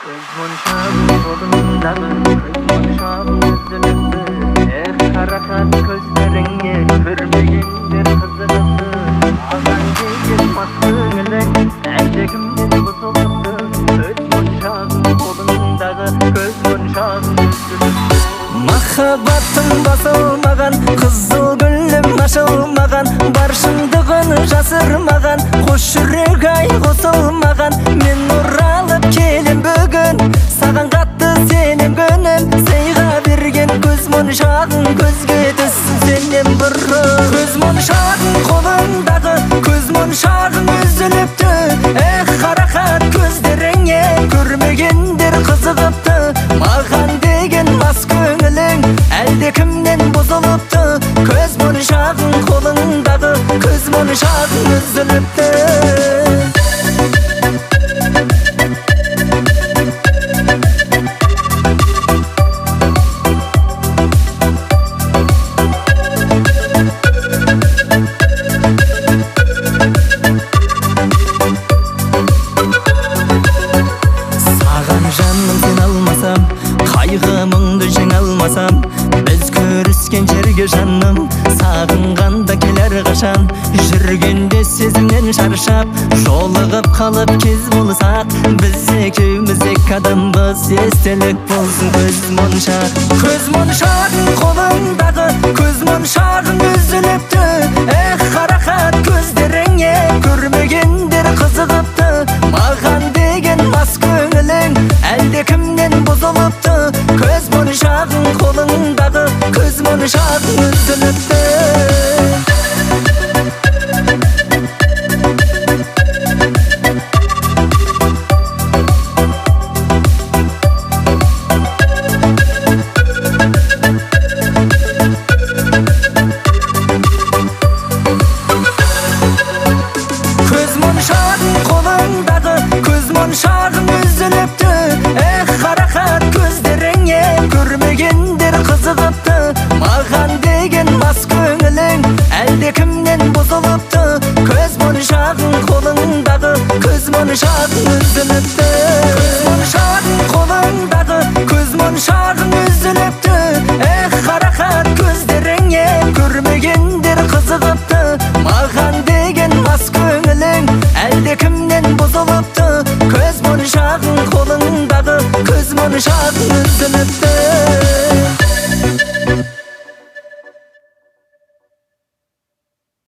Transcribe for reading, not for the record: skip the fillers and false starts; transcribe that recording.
Monşağın kolundan monşağın üzülüptü. Karakat gözlerine görmegindir kızılıptı. Ağzan giyip maskınlek eldekimden bozuluptı. Monşağın kolundan göz monşağın üzülüptü. Mahabbatın basılmagan, kızıl gülüm aşılmagan, barşındığın жасырмаған, hoş yürek ay қосылмаған. Men оралып келем бүгін, саған қатты сенем гөнім. Сыйға берген көз моншағың көзге түссін сенен бұрын. Көз моншағың қолыңдағы, көз моншағың үзіліпті. Қарақат көздеріңе көрмегендер қызығыпты. Маған деген мас көңілің әлдекімнен бұзылыпты. Көз моншағың қолыңдағы, көз моншағың үзіліпті. Қайғымыңды жеңе алмасам, біз көріскен жерге жаным, сағынғанда келер қашан. Жүргенде сезімнен шаршап, жолығып қалып кез болсақ, біз екеуміз екі адамбыз, естелік болсын көз моншақ. Көз моншағың қолыңдағы, көз моншағың үзіліпті. Қарақат көздеріңе көрмегендер қызығыпты. Маған деген мас көңілің әлдекімнен бұзылыпты. Көз моншағың қолыңдағы, көз моншағың үзіліпті. Көз моншағың қолыңдағы, көз моншағың үзіліпті. Қарақат көздеріңе көрмегендер қызығыпты. Маған деген мас көңілің әлдекімнен бұзылыпты. Көз моншағың қолыңдағы, көз моншағың үзіліпті. Көз моншағың қолыңдағы, көз моншағың